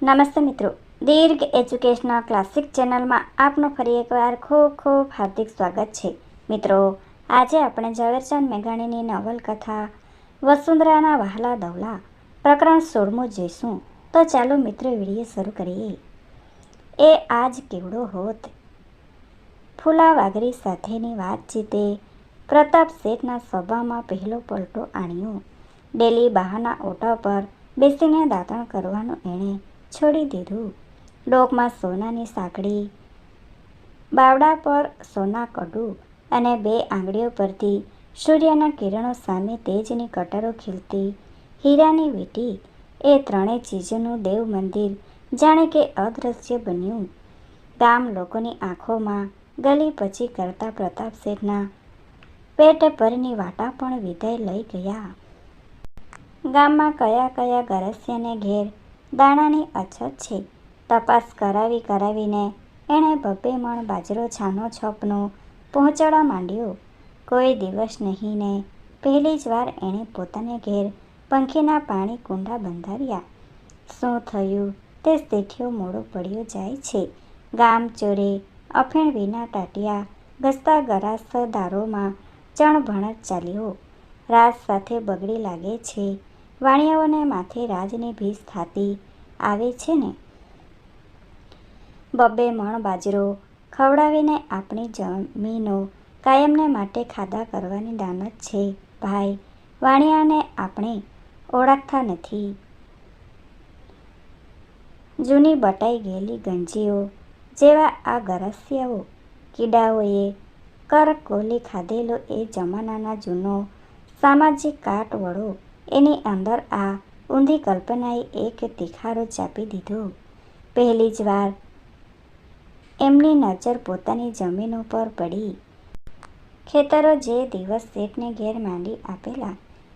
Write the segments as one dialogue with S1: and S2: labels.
S1: નમસ્તે મિત્રો, દીર્ઘ educational classic ચેનલમાં આપનું ફરી એકવાર ખૂબ ખૂબ હાર્દિક સ્વાગત છે. મિત્રો, આજે આપણે ઝવેરચંદ મેઘાણીની નવલકથા વસુંધરાના વહાલા દવલા પ્રકરણ 16મું જોઈશું. તો ચાલો મિત્રો વિડીયો શરૂ કરીએ. એ આજ કેવડો હોત. ફૂલા વાઘરી સાથેની વાતચીતે પ્રતાપ શેઠના સ્વભાવમાં પહેલો પલટો આણ્યો. ડેલી બહારના ઓટા પર બેસીને દાંતણ કરવાનું એણે છોડી દીધું. ડોકમાં સોનાની સાંકળી, બાવડા પર સોના કડું અને બે આંગળીઓ પરથી સૂર્યના કિરણો સામે તેજની કટરો ખીલતી હીરાની વીંટી, એ ત્રણેય ચીજોનું દેવ મંદિર જાણે કે અદૃશ્ય બન્યું. ગામ લોકોની આંખોમાં ગલી પછી કરતા પ્રતાપ શેઠના પેટ પરની વાટા પણ વિદાય લઈ ગયા. ગામમાં કયા કયા ગરસ્યાને ઘેર દાણાની અછત છે, તપાસ કરાવીને એણે 2 મણ બાજરો છાનો છપનો પહોંચાડવા માંડ્યો. કોઈ દિવસ નહીં ને પહેલી જ વાર એણે પોતાને ઘેર પંખીના પાણી કુંડા બંધાવ્યા. શું થયું તે શેઠિયો મોડો પડ્યો જાય છે. ગામ ચોરે અફીણ વિના ટાટિયા ઘસતા ગરાસદારોમાં ચણભણત ચાલ્યો. રાત સાથે બગડી લાગે છે. વાણિયાઓને માથે રાજની ભીસ થાતી આવે છે ને. 2 મણ બાજરો ખવડાવીને આપણી જમીનો કાયમને માટે ખાધા કરવાની દાનત છે. ભાઈ વાણિયાને આપણે ઓળખતા નથી. જૂની બટાઈ ગયેલી ગંજીઓ જેવા આ ગરસ્યાઓ. કીડાઓએ કરકોલી ખાધેલો એ જમાનાના જૂનો સામાજિક કાટવળો એની અંદર આ ઊંધી કલ્પનાએ એક તિખારો ચાપી દીધો. પહેલી જ વાર એમની નજર પોતાની જમીનો પર પડી. ખેતરો જે દિવસ શેઠને ઘેર માંડી આપેલા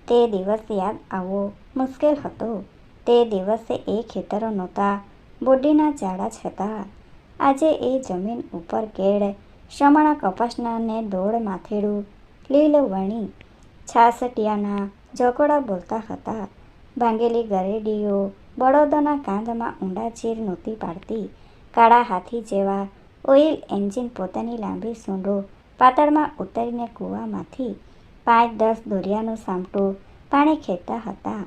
S1: તે દિવસ યાદ આવવો મુશ્કેલ હતો. તે દિવસે એ ખેતરો નહોતા, બોડીના ઝાડા જ હતા. આજે એ જમીન ઉપર કેળ, શમણા કપાસના ને દોડ માથેડું લીલવણી છાસટિયાના ઝઘોડા બોલતા હતા. ભાંગેલી ગરેડીઓ બળદોના કાંધમાં ઊંડા ચીર નહોતી પાડતી. કાળા હાથી જેવા ઓઇલ એન્જિન પોતાની લાંબી સૂંઢો પાતાળમાં ઉતારીને કૂવામાંથી 5-10 દોરિયાનું સામટું પાણી ખેંચતા હતા.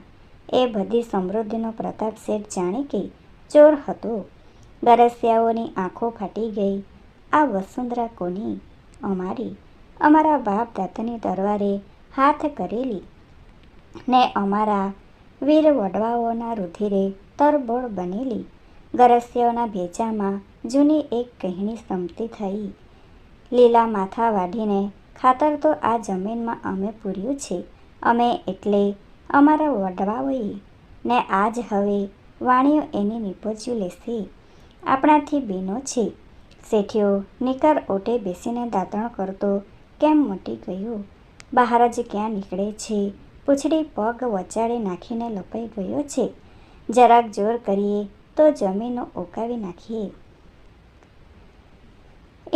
S1: એ બધી સમૃદ્ધિનો પ્રતાપ શેઠ જાણે કે ચોર હતો. ગરસ્યાઓની આંખો ફાટી ગઈ. આ વસુંધરા કોની? અમારી. અમારા બાપ દાદાની તરવારે હાથ કરેલી ને અમારા વીર વડવાઓના રુધિરે તરબોળ બનેલી. ગરસ્યાઓના ભેજામાં જૂની એક કહેણી સમતી થઈ. લીલા માથા વાઢીને ખાતર તો આ જમીનમાં અમે પૂર્યું છે. અમે એટલે અમારા વડવાઓએ, ને આજ હવે વાણિયો એની નીપજ્યું લેશે. આપણાથી બીનો છે. શેઠિયો નિકર ઓટે બેસીને દાંતણ કરતો કેમ મટી ગયો? બહાર જ ક્યાં નીકળે છે? પૂંછડી પગ વચાળે નાખીને લપાઈ ગયો છે. જરાક જોર કરીએ તો જમીનો ઓકાવી નાખીએ.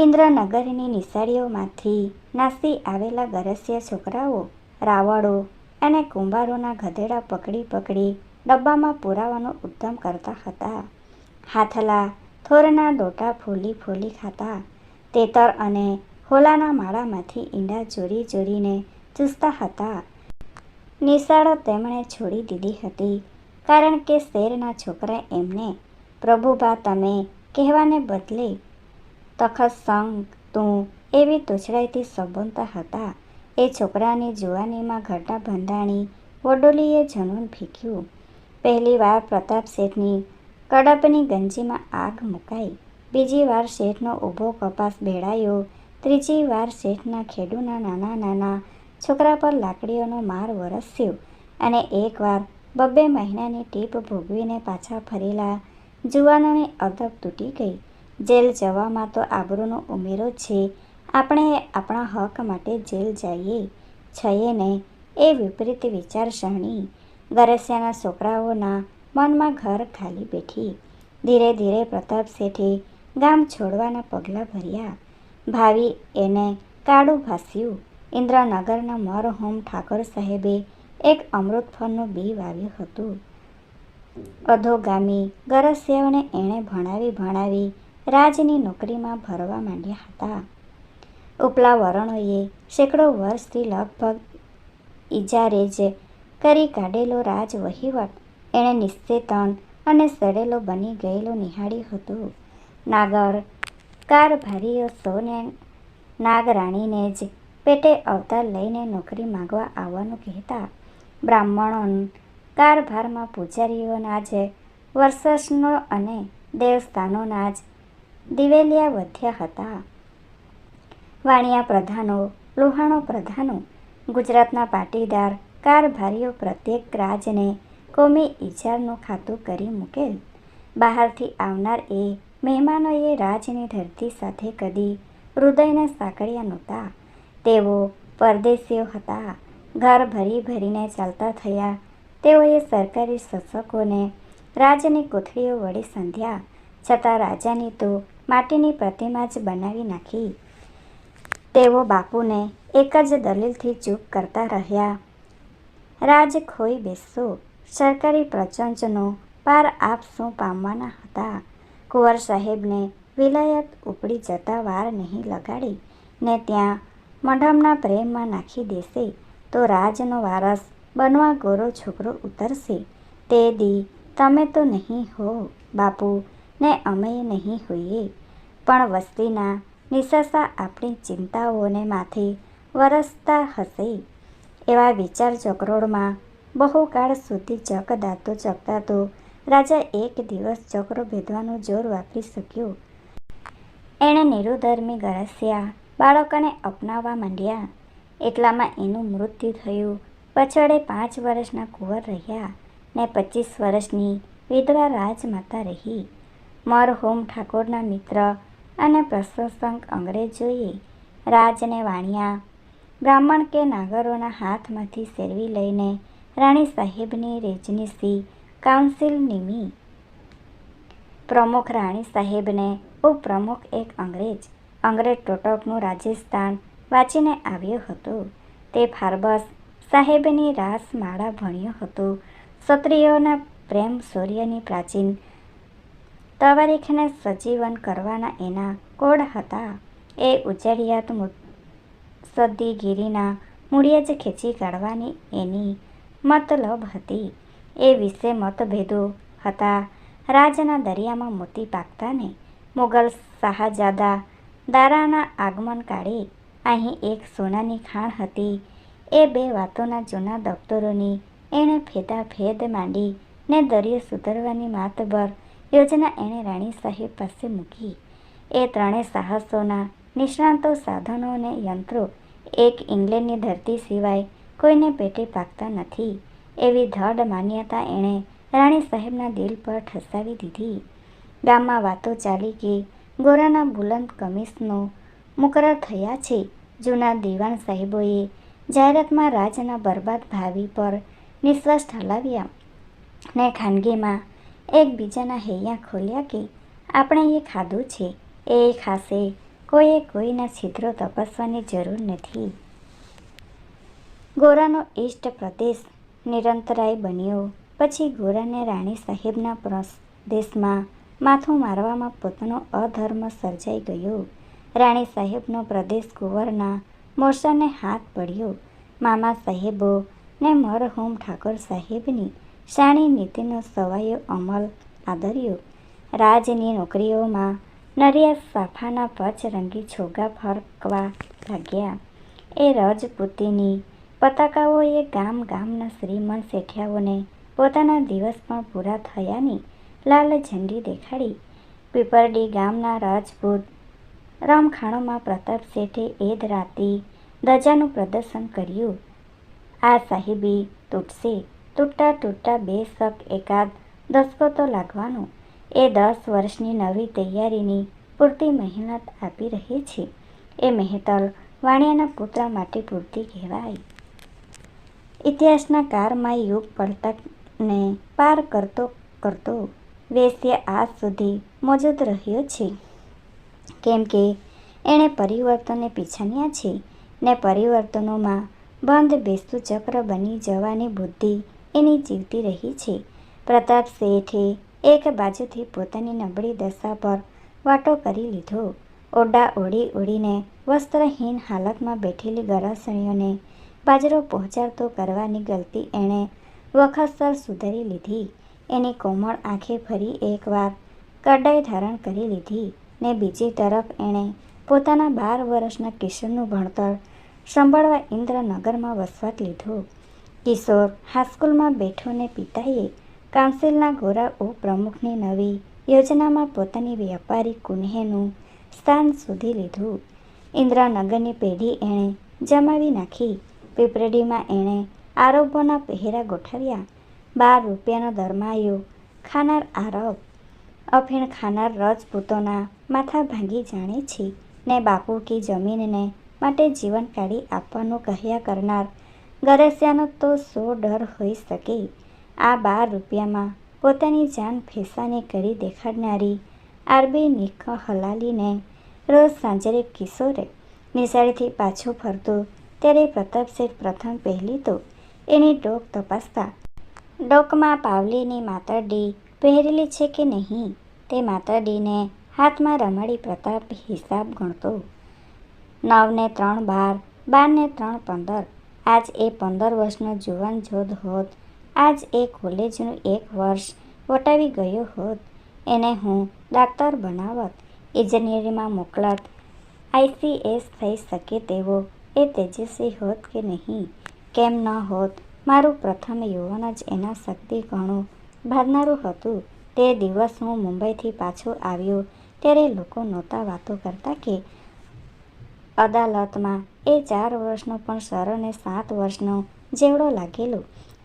S1: ઇન્દ્રનગરની નિશાળીઓમાંથી નાસી આવેલા ગરસિયા છોકરાઓ રાવળો અને કુંભારોના ગધેડા પકડી ડબ્બામાં પુરાવાનું ઉદ્યમ કરતા હતા. હાથલા થોરના ડોટા ફોલી ખાતા. તેતર અને હોલાના માળામાંથી ઈંડા ચોરીને ચૂસતા હતા. નિશાળો તેમણે છોડી દીધી હતી, કારણ કે શેરના છોકરા એમને પ્રભુભા તમે કહેવાને બદલે તખતસંગ તું એવી તોછડાઈથી સંબોધતા હતા. એ છોકરાની જુવાનીમાં ઘટા બંધાણી વડોલીએ જનૂન ફેંક્યું. પહેલી વાર પ્રતાપ શેઠની કડપની ગંજીમાં આગ મુકાઈ. બીજી વાર શેઠનો ઊભો કપાસ ભેળાયો. ત્રીજી વાર શેઠના ખેડૂના નાના છોકરા પર લાકડીઓનો માર વરસ્યો. અને એકવાર 2 મહિનાની ટીપ ભોગવીને પાછા ફરેલા જુવાનોની અદબ તૂટી ગઈ. જેલ જવામાં તો આબરૂનો ઉમેરો છે. આપણે આપણા હક માટે જેલ જઈએ છીએ ને એ વિપરીત વિચારસરણી ગરસિયાના છોકરાઓના મનમાં ઘર ખાલી બેઠી. ધીરે ધીરે પ્રતાપ શેઠે ગામ છોડવાના પગલાં ભર્યા. ભાવિ એને કાળું ભાસ્યું. ઇન્દ્રનગરના મરહુમ ઠાકોર સાહેબે એક અમૃત ફળનું બી વાવ્યું હતું. અધોગામી ગરસિયાઓને એણે ભણાવી રાજની નોકરીમાં ભરવા માંડ્યા હતા. ઉપલા વરણોએ સેંકડો વર્ષથી લગભગ ઇજારે જ કરી કાઢેલો રાજ વહીવટ એણે નિશ્ચેતન અને સડેલો બની ગયેલો નિહાળ્યો હતો. નાગર કારભારીઓ સૌને નાગરાણીને જ પેટે અવતાર લઈને નોકરી માંગવા આવવાનું કહેતા. બ્રાહ્મણો કારભારમાં પૂજારીઓના જ વર્ચસ્વનો અને દેવસ્થાનોના જ દિવેલિયા વધ્યા હતા. વાણિયા પ્રધાનો, લુહાણો પ્રધાનો, ગુજરાતના પાટીદાર કારભારીઓ પ્રત્યેક રાજને કોમી ઇજારનું ખાતું કરી મૂકેલ. બહારથી આવનાર એ મહેમાનોએ રાજની ધરતી સાથે કદી હૃદયને સાંકળ્યા નહોતા. તેઓ પરદેશીઓ હતા. ઘર ભરીને ચાલતા થયા. તેઓએ સરકારી શાસકોને રાજની કોથળીઓ વડે સંધ્યા, છતાં રાજાની તો માટીની પ્રતિમા જ બનાવી નાખી. તેઓ બાપુને એક જ દલીલથી ચૂપ કરતા રહ્યા: રાજ ખોઈ બેસશો, સરકારી પ્રપંચનો પાર આપ શું પામવાના હતા? કુંવર સાહેબને વિલાયત ઉપડી જતા વાર નહીં લગાડે ને ત્યાં મઢમના પ્રેમમાં નાખી દેશે તો રાજનો વારસ બનવા ગોરો છોકરો ઉતરશે. તે દી તમે તો નહીં હો બાપુ ને અમેય નહીં હોઈએ, પણ વસ્તીના નિસાસા આપણી ચિંતાઓને માથે વરસતા હશે. એવા વિચાર ચક્રોળમાં બહુ કાળ સુધી ચકતા તો રાજા એક દિવસ ચક્રો ભેદવાનું જોર વાપરી શક્યો. એણે નિરુધર્મી ગરસિયા બાળકોને અપનાવવા માંડ્યા. એટલામાં એનું મૃત્યુ થયું. પછવાડે 5 વર્ષના કુંવર રહ્યા ને 25 વર્ષની વિધવા રાજમાતા રહી. મરહૂમ ઠાકોરના મિત્ર અને પ્રશંસક અંગ્રેજોએ રાજને વાણિયા, બ્રાહ્મણ કે નાગરોના હાથમાંથી સેરવી લઈને રાણી સાહેબની રેજનસી કાઉન્સિલ નીમી. પ્રમુખ રાણી સાહેબને ઉપપ્રમુખ એક અંગ્રેજ ટોટકનું રાજસ્થાન વાંચીને આવ્યો હતો. તે ફાર્બસ સાહેબની રાસમાળા ભણ્યો હતો. ક્ષત્રિયોના પ્રેમ શૌર્યની પ્રાચીન તવારીખને સજીવન કરવાના એના કોડ હતા. એ ઉજળિયાત મુત્સદ્દીગીરીના મૂળિયા જ ખેંચી કાઢવાની એની મતલબ હતી. એ વિશે મતભેદો હતા. રાજના દરિયામાં મોતી પાકતા ને મુગલ શાહજાદા દારાના આગમન કાળે અહીં એક સોનાની ખાણ હતી. એ બે વાતોના જૂના દફતરોની એણે ફેદાફેદ માંડી ને દરિયો સુધારવાની માતબર યોજના એણે રાણી સાહેબ પાસે મૂકી. એ ત્રણેય સાહસોના નિષ્ણાતો, સાધનો ને યંત્રો એક ઇંગ્લેન્ડની ધરતી સિવાય કોઈને પેટે પાકતા નથી એવી દ્રઢ માન્યતા એણે રાણી સાહેબના દિલ પર ઠસાવી દીધી. ગામમાં વાતો ચાલી કે ગોરાના બુલંદ કમીશનો મુકરર થયા છે. જૂના દિવાન સાહેબોએ જાહેરાતમાં રાજના બરબાદ ભાવિ પર નિશ્વાસ ઠલાવ્યા ને ખાનગીમાં એકબીજાના હૈયા ખોલ્યા કે આપણે એ ખાધું છે, એ ખાશે. કોઈએ કોઈના છિદ્રો તપાસવાની જરૂર નથી. ગોરાનો ઈષ્ટ પ્રદેશ નિરંતરાય બન્યો. પછી ગોરાને રાણી સાહેબના પ્રદેશમાં માથું મારવામાં પોતાનો અધર્મ સર્જાઈ ગયો. રાણી સાહેબનો પ્રદેશ કુંવરના મોરચાને હાથ પડ્યો. મામા સાહેબો ને મરહૂમ ઠાકોર સાહેબની શાણી નીતિનો સવાયો અમલ આદર્યો. રાજની નોકરીઓમાં નરિયા સાફાના પચરંગી છોગા ફરકવા લાગ્યા. એ રજપૂતીની પતાકાઓએ ગામના શ્રીમંત શેઠિયાઓને પોતાના દિવસ પણ પૂરા થયાની લાલ ઝંડી દેખાડી. પીપરડી ગામના રાજપૂત રમખાણોમાં પ્રતાપ શેઠે એદ રાતી ધજાનું પ્રદર્શન કર્યું. આ સાહેબી તૂટશે. તૂટતા બેશક એકાદ દસકો તો લાગવાનો. એ 10 વર્ષની નવી તૈયારીની પૂરતી મહેનત આપી રહી છે. એ મહેતલ વાણિયાના પુત્ર માટે પૂરતી કહેવાય. ઇતિહાસના કારમાં યુગ પલટાને પાર કરતો વેશ્ય આજ સુધી મોજૂદ રહ્યો છે, કેમ કે એણે પરિવર્તનને પીછાન્યા છે ને પરિવર્તનોમાં બંધ બેસતું ચક્ર બની જવાની બુદ્ધિ એની જીવતી રહી છે. પ્રતાપ શેઠે એક બાજુથી પોતાની નબળી દશા પર વાટો કરી લીધો. ઓરડા ઓળી ઓળીને વસ્ત્રહીન હાલતમાં બેઠેલી ગરાસણીઓને બાજરો પહોંચાડતો કરવાની ગલતી એણે વખતસર સુધારી લીધી. એની કોમળ આંખે ફરી એકવાર કરડાઈ ધારણ કરી લીધી ને બીજી તરફ એણે પોતાના 12 વર્ષના કિશોરનું ભણતર સંભાળવા ઇન્દ્રનગરમાં વસવાટ લીધો. કિશોર હાઈસ્કૂલમાં બેઠો ને પિતાએ કાઉન્સિલના ગોરા ઉપપ્રમુખની નવી યોજનામાં પોતાની વ્યાપારી કુનેહનું સ્થાન શોધી લીધું. ઇન્દ્રનગરની પેઢી એણે જમાવી નાખી. પીપળડીમાં એણે આરબોના પહેરા ગોઠવ્યા. 12 રૂપિયાનો દરમાયો ખાનાર આરબ અફીણ ખાનાર રજપૂતોના માથા ભાંગી જાણે છે ને બાપુ કી જમીનને માટે જીવન કાઢી આપવાનું કહ્યા કરનાર ગરસિયાનો તો સો ડર હોઈ શકે. આ 12 રૂપિયામાં પોતાની જાન ફેસાની કરી દેખાડનારી આરબી નિખ હલાલીને રોજ સાંજરે કિશોરે નિશાળેથી પાછો ફરતો ત્યારે પ્રતાપ શેઠ પ્રથમ પહેલી તો એની ડોક તપાસતા. ડોકમાં પાવલીની માતરડી પહેરેલી છે કે નહીં તે માતરડીને હાથમાં રમાડી પ્રતાપ હિસાબ ગણતો. 9 ને 3 12, 12 ને 3 15. આજ એ 15 વર્ષનો જુવાન જોધ હોત. આજ એ કોલેજનું 1 વર્ષ વટાવી ગયો હોત. એને હું ડાક્ટર બનાવત, ઇજનેરીમાં મોકલત, ICS થઈ શકે તેવો એ તેજસ્વી હોત કે નહીં? કેમ ન હોત? મારું પ્રથમ યૌવન જ એના શક્તિ ઘણું ભાદનારું હતું. તે દિવસ હું મુંબઈથી પાછો આવ્યો ત્યારે લોકો નહોતા વાતો કરતા કે અદાલતમાં એ 4 વર્ષનો પણ સરને 7 વર્ષનો જેવડો લાગેલો.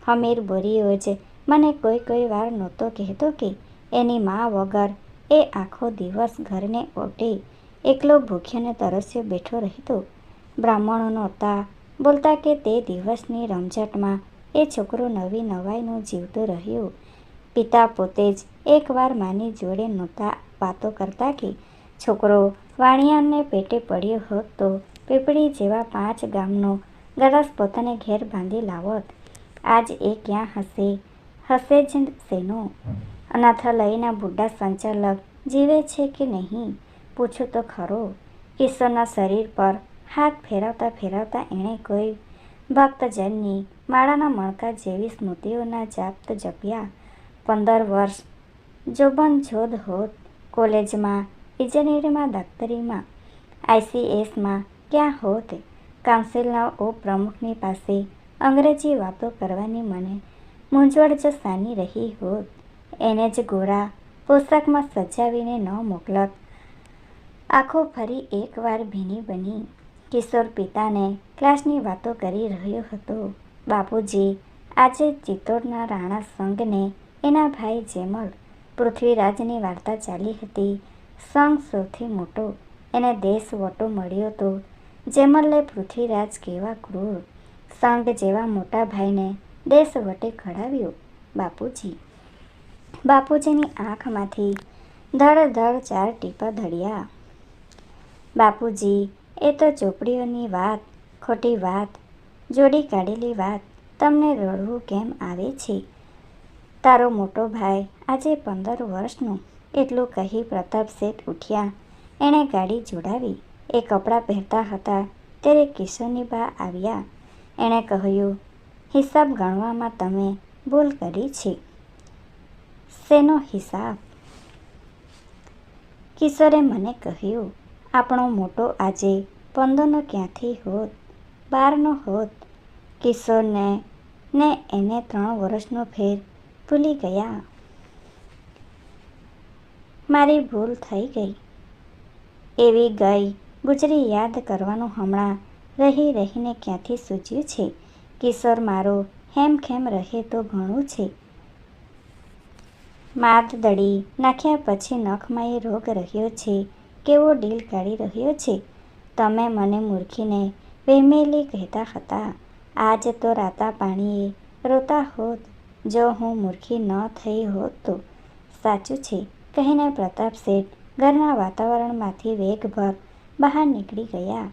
S1: હમીર બોરીઓ જ મને કોઈ વાર નહોતો કહેતો કે એની મા વગર એ આખો દિવસ ઘરને ઓટે એકલો ભૂખ્યો ને તરસ્યો બેઠો રહેતો. બ્રાહ્મણો નહોતા બોલતા કે તે દિવસની રમઝટમાં એ છોકરો નવી નવાઈનું જીવતો રહ્યો. પિતા પોતે જ એકવાર માની જોડે નહોતા વાતો કરતા કે છોકરો વાણિયાને પેટે પડ્યો હોત તો પીપળી જેવા 5 ગામનો ગરાસ પોતાને ઘેર બાંધી લાવત. આજ એ ક્યાં હશે? હશે જ શેનો? અનાથાલયના બુઢા સંચાલક જીવે છે કે નહીં? પૂછું તો ખરો. કિશોરના શરીર પર હાથ ફેરવતા ફેરવતા એણે કોઈ ભક્તજનની માળાના મણકા જેવી સ્મૃતિઓના જાપ જપ્યા. 15 વર્ષ જોબન જોધ હોત. કોલેજમાં, ઇજનેરીમાં, દાક્તરીમાં, ICSમાં ક્યાં હોત? કાઉન્સિલના ઉપપ્રમુખની પાસે અંગ્રેજી વાતો કરવાની મને મૂંઝવણ જો સાની રહી હોત. એને જ ગોરા પોશાકમાં સજાવીને ન મોકલત. આંખો ફરી એકવાર ભીની બની. કિશોર પિતાને ક્લાસની વાતો કરી રહ્યો હતો. બાપુજી, આજે ચિત્તોડના રાણા સંઘને એના ભાઈ જેમલ પૃથ્વીરાજની વાર્તા ચાલી હતી. સંઘ સૌથી મોટો, એને દેશ વટો મળ્યો તો જેમલે પૃથ્વીરાજ કેવા ક્રૂર, સંઘ જેવા મોટા ભાઈને દેશ વટે કઢાવ્યો. બાપુજીની આંખમાંથી ધડ ધડ 4 ટીપા ધડ્યા. બાપુજી, એ તો ચોપડીઓની વાત, ખોટી વાત, જોડી કાઢેલી વાત. તમને રડવું કેમ આવે છે? તારો મોટો ભાઈ આજે 15 વર્ષનો. એટલું કહી પ્રતાપ શેઠ ઉઠ્યા. એણે ગાડી જોડાવી. એ કપડાં પહેરતા હતા ત્યારે કિશોરની બા આવ્યા. એણે કહ્યું, હિસાબ ગણવામાં તમે ભૂલ કરી છે. શેનો હિસાબ? કિશોરે મને કહ્યું, આપણો મોટો આજે 15નો ક્યાંથી હોત? 12નો હોત. કિશોરને ને એને 3 વર્ષનો ફેર ભૂલી ગયા. મારી ભૂલ થઈ ગઈ. એવી ગઈ ગુજરી યાદ કરવાનું હમણાં રહી રહીને ક્યાંથી સૂઝ્યું છે. કિશોર મારો હેમખેમ રહે તો ઘણું છે. માદદડી નાખ્યા પછી નખમાં એ રોગ રહ્યો છે. કેવો ડીલ કાઢી રહ્યો છે. તમે મને મૂર્ખીને વહેમેલી કહેતા હતા. આજ તો રાતા પાણીએ રોતા હોત જો હું મૂર્ખી ન થઈ હોત તો. સાચું છે કહીને પ્રતાપ શેઠ ઘરના વાતાવરણમાંથી વેગભર બહાર નીકળી ગયા.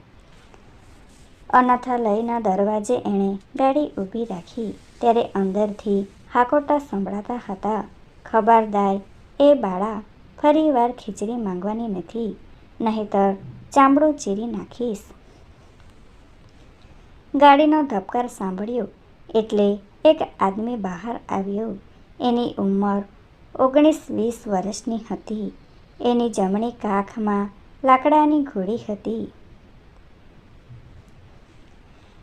S1: અનાથાલયના દરવાજે એણે ગાડી ઊભી રાખી ત્યારે અંદરથી હાકોટા સંભળાતા હતા. ખબરદાર, એ બાળા, ફરી વાર ખીચડી માંગવાની નથી, નહીંતર ચામડું ચીરી નાખીશ. ગાડીનો ધબકાર સાંભળ્યો એટલે એક આદમી બહાર આવ્યો. એની ઉંમર 19-20 વર્ષની હતી. એની જમણી કાખમાં લાકડાની ઘોડી હતી.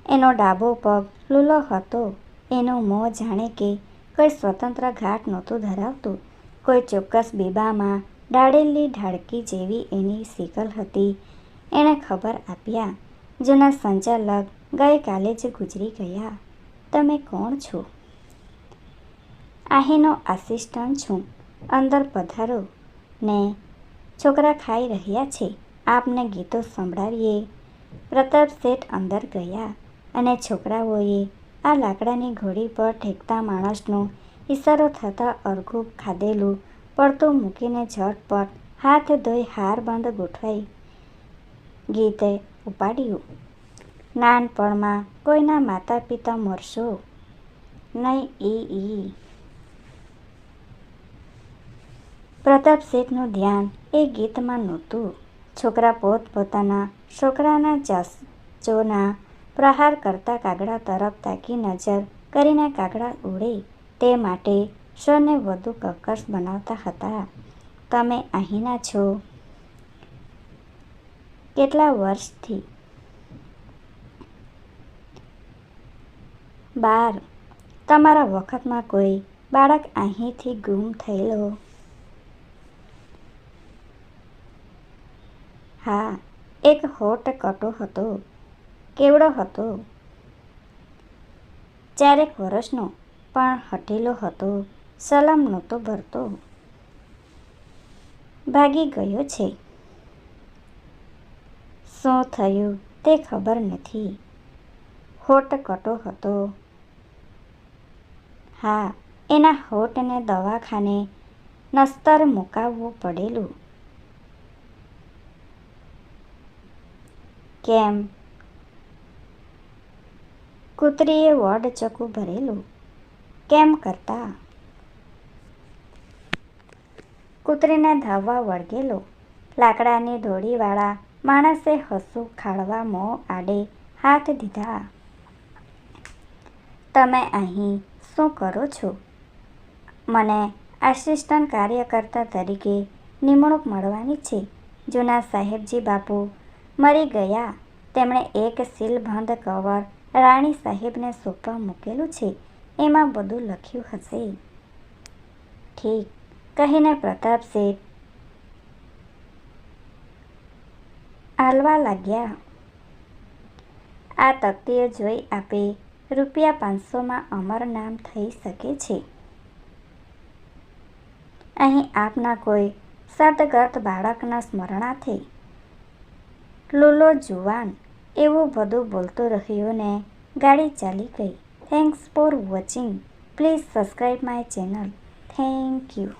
S1: એનો ડાબો પગ લૂલો હતો. એનું મોં જાણે કે કોઈ સ્વતંત્ર ઘાટ નહોતું ધરાવતું. કોઈ ચોક્કસ બીબામાં ઢાળેલી ઢાળકી જેવી એની શિકલ હતી. એણે ખબર આપ્યા, જૂના સંચાલક ગઈકાલે જ ગુજરી ગયા. તમે કોણ છો? અહીંનો આસિસ્ટન્ટ છું. અંદર પધારો. ને છોકરા ખાઈ રહ્યા છે, આપને ગીતો સંભળાવીએ. પ્રતાપ શેઠ અંદર ગયા અને છોકરાઓએ આ લાકડાની ઘોડી પર ઠેકતા માણસનો ઈશારો થતાં અરઘું ખાધેલું પડતું મૂકીને ઝટપટ હાથ ધોઈ હારબંધ ગોઠવાઈ ગીતે ઉપાડ્યું. નાનપણમાં કોઈના માતા પિતા મરશો નહીં. પ્રતાપ શેઠનું ધ્યાન એ ગીતમાં નહોતું. છોકરા પોતપોતાના છોકરાના ચાંચોના પ્રહાર કરતા કાગડા તરફ તાકી નજર કરીને કાગડા ઉડે તે માટે સ્વરને વધુ કર્કશ બનાવતા હતા. તમે અહીંના છો? કેટલા વર્ષથી? 12. તમારા વખતમાં કોઈ બાળક અહીંથી ગુમ થયેલો? હા, એક હોટ કટો હતો. કેવડો હતો? 4 વર્ષનો, પણ હઠીલો હતો. સલામ નહોતો ભરતો. ભાગી ગયો છે. શું થયું તે ખબર નથી. હોટ કટો હતો. હા, એના હોઠને દવાખાને નસ્તર મુકાવવું પડેલું. કેમ? કૂતરીએ વડચકું ભરેલું. કેમ કરતા? કૂતરીને ધાવવા વળગેલો. લાકડાની ધોડીવાળા માણસે હસું ખાડવા મોં આડે હાથ દીધા. તમે અહીં શું કરો છો? મને આસિસ્ટન્ટ કાર્યકર્તા તરીકે નિમણૂક મળવાની છે. જૂના સાહેબજી બાપુ મરી ગયા. તેમણે એક સીલબંધ કવર રાણી સાહેબને સોંપવા મૂકેલું છે. એમાં બધું લખ્યું હશે. ઠીક કહીને પ્રતાપ શેઠ હાલવા લાગ્યા. આ તકતીઓ જોઈ આપે ₹500માં અમર નામ થઈ શકે છે. અહીં આપના કોઈ સદગત બાળકના સ્મરણાર્થે લૂલો જુવાન એવું બધું બોલતો રહ્યો ને ગાડી ચાલી ગઈ. Thanks for watching. Please subscribe my channel. Thank you.